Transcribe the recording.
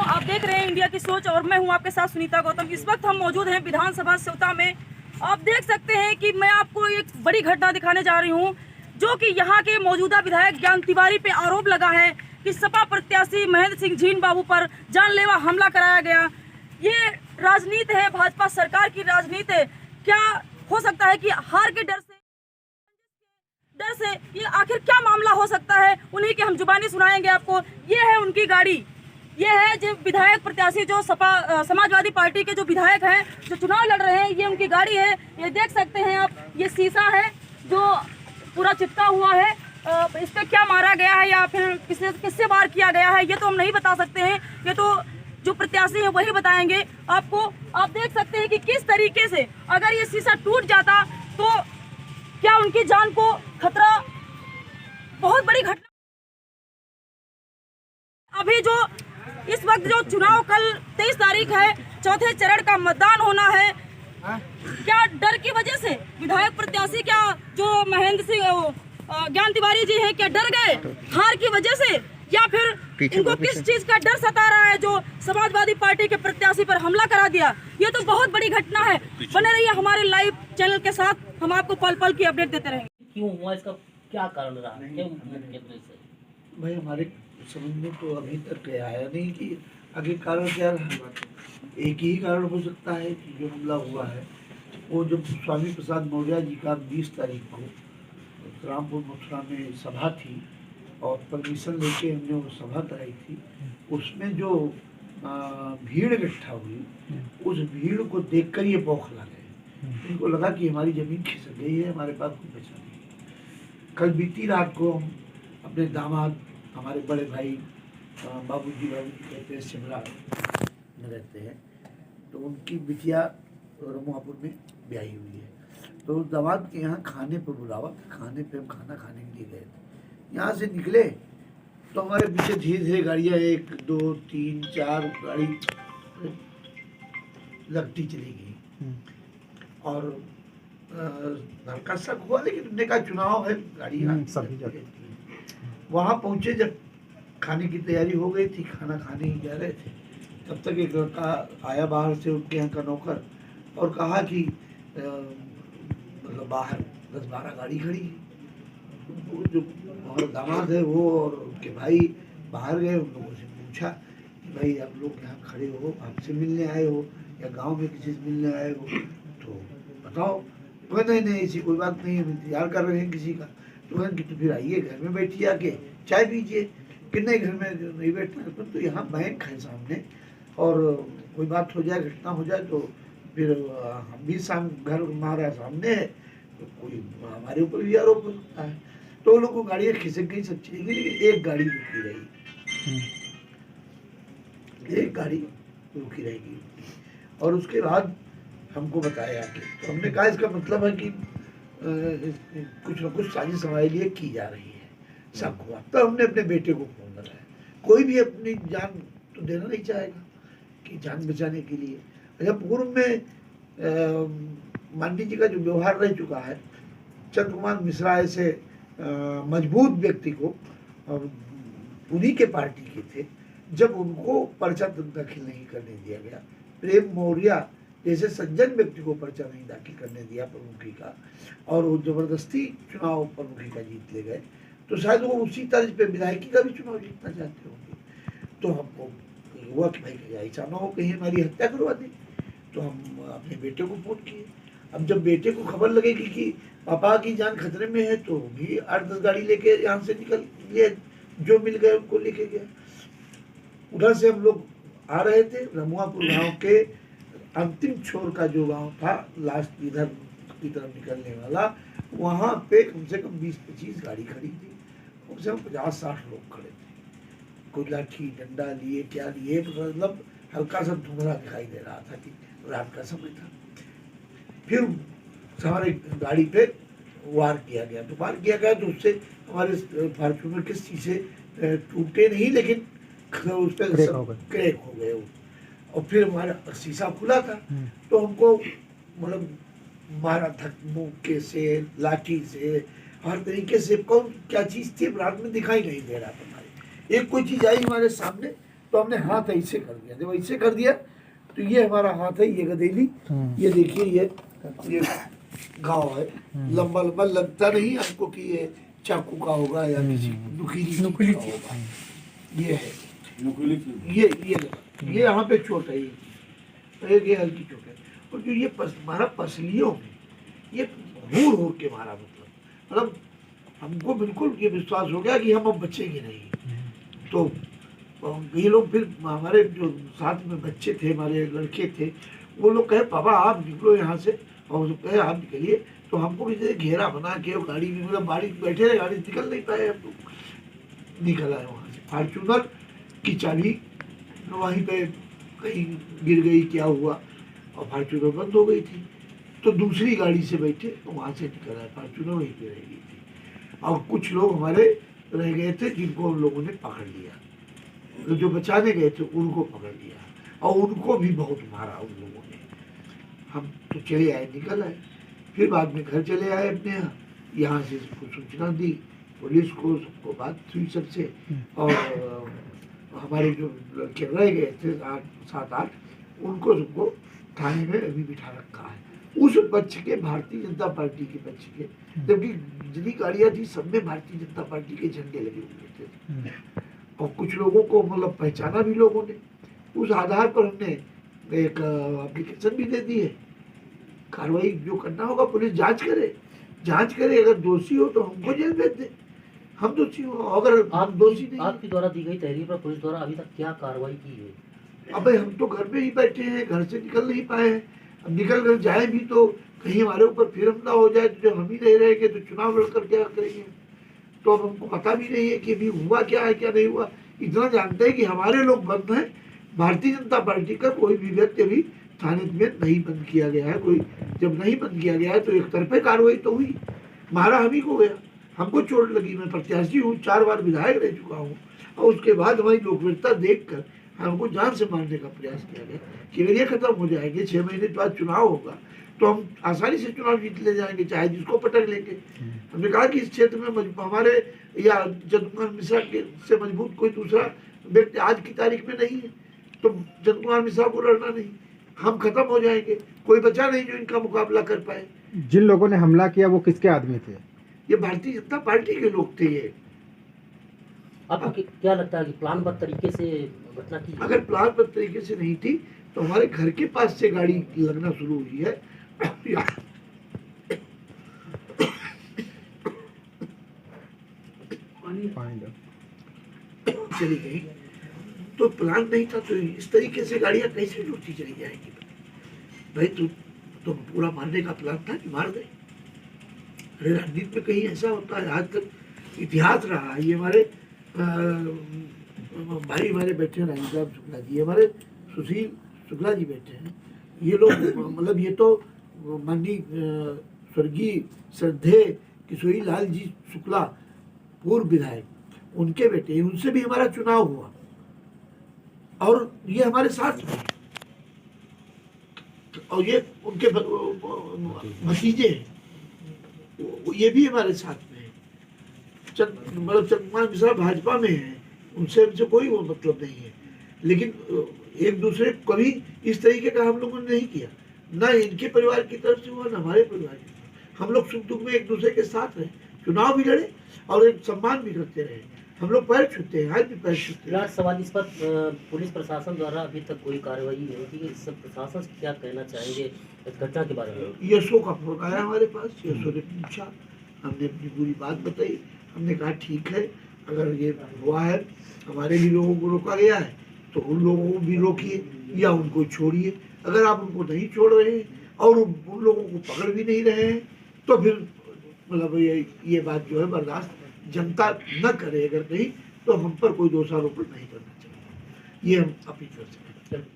आप देख रहे हैं इंडिया की सोच और मैं हूं आपके साथ सुनीता गौतम। इस वक्त हम मौजूद हैं विधानसभा सेवता में। आप देख सकते हैं कि मैं आपको एक बड़ी घटना दिखाने जा रही हूं, जो कि यहां के मौजूदा विधायक ज्ञान तिवारी पे आरोप लगा है कि सपा प्रत्याशी महेंद्र सिंह झीन बाबू पर जानलेवा हमला कराया गया। ये राजनीति है, भाजपा सरकार की राजनीति है। क्या हो सकता है कि हार के डर से ये आखिर क्या मामला हो सकता है, उन्हीं की हम जुबानी सुनाएंगे आपको। ये है उनकी गाड़ी, ये है जो विधायक प्रत्याशी जो समाजवादी पार्टी के जो विधायक हैं जो चुनाव लड़ रहे हैं, ये उनकी गाड़ी है। ये देख सकते हैं आप, ये शीशा है जो पूरा चिपका हुआ है। इस पर क्या मारा गया है या फिर किससे वार किया गया है, ये तो हम नहीं बता सकते हैं। ये तो जो प्रत्याशी हैं वही बताएंगे आपको। आप देख सकते हैं कि किस तरीके से अगर ये शीशा टूट जाता तो क्या उनकी जान को खतरा, बहुत बड़ी घटना। अभी जो इस वक्त जो चुनाव कल 23 तारीख है, चौथे चरण का मतदान होना है। क्या डर की वजह से विधायक प्रत्याशी, क्या जो महेंद्र सिंह ज्ञान तिवारी जी हैं, क्या डर गए हार की वजह से, या फिर इनको किस चीज का डर सता रहा है जो समाजवादी पार्टी के प्रत्याशी पर हमला करा दिया? ये तो बहुत बड़ी घटना है। बने रहिए हमारे लाइव चैनल के साथ, हम आपको पल पल की अपडेट देते रहेंगे। क्यों हुआ, इसका क्या कारण रहा, क्यों भाई हमारे समझ में तो अभी तक आया नहीं कि आगे कारण क्या रहा। एक ही कारण हो सकता है कि जो हमला हुआ है वो जब स्वामी प्रसाद मौर्य जी का 20 तारीख को रामपुर मथुरा में सभा थी और परमिशन लेके हमने वो सभा कराई थी, उसमें जो भीड़ इकट्ठा हुई, उस भीड़ को देखकर ये बौखला गए। इनको लगा कि हमारी जमीन खिसक गई है, हमारे पास कोई बचा नहीं। कल बीती रात को हम अपने दामाद, हमारे बड़े भाई बाबूजी कहते हैं, शिमला में रहते हैं, तो उनकी बिटिया रमुआपुर में ब्याही हुई है। तो दामाद के यहाँ खाने पर बुलावा था, खाने पे हम खाना खाने के लिए गए थे। यहाँ से निकले तो हमारे पीछे धीरे धीरे गाड़ियाँ 1 2 3 4 गाड़ी लगती चली गई और हल्का सा हुआ, लेकिन उन्होंने कहा चुनाव है, गाड़ी वहाँ पहुँचे। जब खाने की तैयारी हो गई थी, खाना खाने ही जा रहे थे, तब तक एक लड़का आया बाहर से, उनके यहाँ का नौकर, और कहा कि मतलब बाहर 10-12 गाड़ी खड़ी है। वो जो हमारा दामाद है वो और उनके भाई बाहर गए, उन लोगों से पूछा कि भाई आप लोग यहाँ खड़े हो, आपसे मिलने आए हो या गांव में किसी से मिलने आए हो, तो बताओ। तो नहीं ऐसी कोई बात नहीं है, इंतजार कर रहे हैं किसी का। तो तो फिर आइए, घर में बैठिए, आके चाय पीजिए। कि नहीं, घर में नहीं बैठना, तो यहाँ बैंक है सामने, और कोई बात हो जाए, घटना हो जाए तो फिर हम भी घर हमारा सामने है, तो कोई हमारे ऊपर भी आरोप हो सकता है। तो लोगों को गाड़ियाँ खिसक गई, सब चली गई, लेकिन एक गाड़ी रुकी रही, एक गाड़ी रुकी रहेगी। और उसके बाद हमको बताया कि, तो हमने कहा इसका मतलब है कि कुछ न कुछ साजिश हमारे लिए की जा रही है, शक हुआ। तब हमने अपने बेटे को फोन लगाया। कोई भी अपनी जान तो देना नहीं चाहेगा कि जान बचाने के लिए। अच्छा, पूर्व में मांडी जी का जो व्यवहार रह चुका है, चंद्र कुमार मिश्रा ऐसे मजबूत व्यक्ति को, उन्हीं के पार्टी के थे, जब उनको पर्चा दाखिल नहीं करने दिया गया, प्रेम मौर्य जैसे सज्जन व्यक्ति को पर्चा नहीं दाखिल करने दिया प्रमुखी का, और वो जबरदस्ती चुनाव प्रमुखी का जीत ले गए, तो शायद वो उसी तर्ज पे विधायकी का भी चुनाव जीतना चाहते होंगे। तो हमको हुआ कि भाई ऐसा ना हो कहीं हमारी हत्या करवा दी। तो हम अपने बेटे को फोन किए। अब जब बेटे को खबर लगेगी कि पापा की जान खतरे में है, तो भी 8-10 गाड़ी लेके यहाँ से निकल लिए, जो मिल गए उनको लेके गया। उधर से हम लोग आ रहे थे, रमुआपुर गांव के अंतिम छोर का जो गांव था, लास्ट इधर की तरफ निकलने वाला, वहाँ पे कम से कम 20-25 गाड़ी खड़ी थी, कम से कम 50-60 लोग खड़े थे। कोई लाठी डंडा लिए, क्या लिए, मतलब हल्का सा धुंधला दिखाई दे रहा था कि रात का समय था। फिर हमारे गाड़ी पे वार किया गया, तो वार किया गया तो उससे हमारे फॉर्च्यूनर के शीशे टूटे नहीं, लेकिन उस पर क्रैक हो गए। और फिर हमारा शीशा खुला था, तो हमको मतलब मारा था मुक्के से, लाठी से, हर तरीके से। कौन क्या चीज़ थी रात में दिखाई नहीं दे रहा था। हमारे एक कोई चीज़ आई हमारे सामने, तो हमने हाथ ऐसे कर दिया। जब ऐसे कर दिया तो ये हमारा हाथ है, ये गदेली, ये देखिए ये घाव है, लंबा लंबा, लगता नहीं हमको कि ये चाकू का होगा या किसी नुकीली का होगा। ये है ये यहाँ पे चोट है, ये हल्की चोट है। और जो ये मारा पसलियों में, ये हूर हूर के मारा, मतलब हमको बिल्कुल ये विश्वास हो गया कि हम अब बचेंगे नहीं। तो ये लोग फिर हमारे जो साथ में बच्चे थे, हमारे लड़के थे, वो लोग कहे पापा आप निकलो यहाँ से, और कहे आप निकलिए। तो हमको किसी ने घेरा बना के गाड़ी में, मतलब गाड़ी बैठे रहे, गाड़ी निकल नहीं पाए, हम लोग निकल आए वहाँ से। फॉर्च्यूनर की चाबी वहीं पे कहीं गिर गई, क्या हुआ, और फॉर्च्यूनर बंद हो गई थी। तो दूसरी गाड़ी से बैठे तो वहाँ से निकल आए, फॉर्च्यूनर वहीं पे रह गई थी। और कुछ लोग हमारे रह गए थे जिनको उन लोगों ने पकड़ लिया, तो जो बचाने गए थे उनको पकड़ लिया, और उनको भी बहुत मारा उन लोगों ने। हम तो चले आए, निकल आए, फिर बाद में घर चले आए अपने यहाँ। यहाँ से सबको सूचना दी, पुलिस को, सबको बात हुई सबसे। और हमारे जो लड़के रह गए थे 7-8, उनको सबको थाने में अभी बिठा रखा है। उस पक्ष के, भारतीय जनता पार्टी के पक्ष के, जबकि जितनी गाड़ियाँ थी सब में भारतीय जनता पार्टी के झंडे लगे हुए थे। और कुछ लोगों को मतलब पहचाना भी लोगों ने। उस आधार पर हमने एक एप्लीकेशन भी दे दी है। कार्रवाई जो करना होगा पुलिस जांच करे, अगर दोषी हो तो हमको जेल भेज दे, हम दोषी हो, अगर आप दोषी नहीं। आपके द्वारा दी गई तहरीर पर पुलिस द्वारा अभी तक क्या कार्रवाई की है? अबे हम तो घर में ही बैठे हैं, घर से निकल नहीं पाए हैं। अब निकल कर जाए भी तो कहीं हमारे ऊपर फिर हमला हो जाए, तो जब हम ही नहीं रहेंगे तो चुनाव लड़कर क्या करेंगे। तो अब हमको पता भी नहीं है कि अभी हुआ क्या है, क्या नहीं हुआ। इतना जानते हैं कि हमारे लोग बंद हैं, भारतीय जनता पार्टी का कोई भी व्यक्ति अभी थाने में नहीं बंद किया गया है। कोई जब नहीं बंद किया गया है तो एक तरफे कार्रवाई तो हुई, मारा हम ही को गया, हमको चोट लगी। मैं प्रत्याशी हूँ, 4 बार विधायक रह चुका हूँ, और उसके बाद हमारी लोकप्रियता देखकर हमको जान से मारने का प्रयास किया गया कि अगर ये खत्म हो जाएंगे, 6 महीने बाद चुनाव होगा तो हम आसानी से चुनाव जीत ले जाएंगे, चाहे जिसको पटक लेंगे। हमने कहा कि इस क्षेत्र में हमारे या चंद्रकुमार मिश्रा के से मजबूत कोई दूसरा व्यक्ति आज की तारीख में नहीं है, तो चंद्रकुमार मिश्रा को लड़ना नहीं, हम खत्म हो जाएंगे, कोई बचा नहीं जो इनका मुकाबला कर पाए। जिन लोगों ने हमला किया वो किसके आदमी थे? ये भारतीय जनता पार्टी के लोग थे। ये आपको क्या लगता है कि प्लानबद्ध तरीके से घटना की? अगर प्लानबद्ध तरीके से नहीं थी तो हमारे घर के पास से गाड़ी लगना शुरू हुई है, चली गई। तो प्लान नहीं था तो इस तरीके से गाड़ियां कैसे जुड़ती चली जाएंगी? भाई तो पूरा मारने का प्लान था कि मार दे। अरे राजनीति में कहीं ऐसा होता है? आज तक इतिहास रहा है। ये हमारे भाई हमारे बैठे हैं, राजीव शुक्ला जी, हमारे सुशील शुक्ला जी बैठे हैं। ये लोग मतलब ये तो माननीय स्वर्गीय श्रद्धेय किशोरी लाल जी शुक्ला, पूर्व विधायक, उनके बेटे, उनसे भी हमारा चुनाव हुआ, और ये हमारे साथ में, और ये उनके भतीजे हैं, ये भी हमारे साथ में है। मतलब चंद्रकुमार मिश्रा भाजपा में है, उनसे हमसे कोई वो मतलब नहीं है, लेकिन एक दूसरे को कभी इस तरीके का हम लोगों ने नहीं किया, ना इनके परिवार की तरफ से हुआ, ना हमारे परिवार की तरफ। हम लोग सुख दुख में एक दूसरे के साथ रहे, चुनाव भी लड़े और एक सम्मान भी करते रहे। हम लोग पैर छूते हैं, आज भी पैर छूते हैं। सवाल इस पर पुलिस प्रशासन द्वारा अभी तक कोई कार्रवाई नहीं की, इस प्रशासन से क्या कहना चाहेंगे इस घटना के बारे में? यशो का फोन आया हमारे पास, यशो ने पूछा, हमने अपनी पूरी बात बताई। हमने कहा ठीक है, अगर ये हुआ है, हमारे भी लोगों को रोका गया है, तो उन लोगों को भी रोकिए या उनको छोड़िए। अगर आप उनको नहीं छोड़ रहे हैं और उन लोगों को पकड़ भी नहीं रहे हैं, तो फिर मतलब ये बात जो है बर्दाश्त जनता न करे। अगर नहीं तो हम पर कोई दोषारोपण नहीं करना चाहिए, ये हम अपील कर सकते हैं।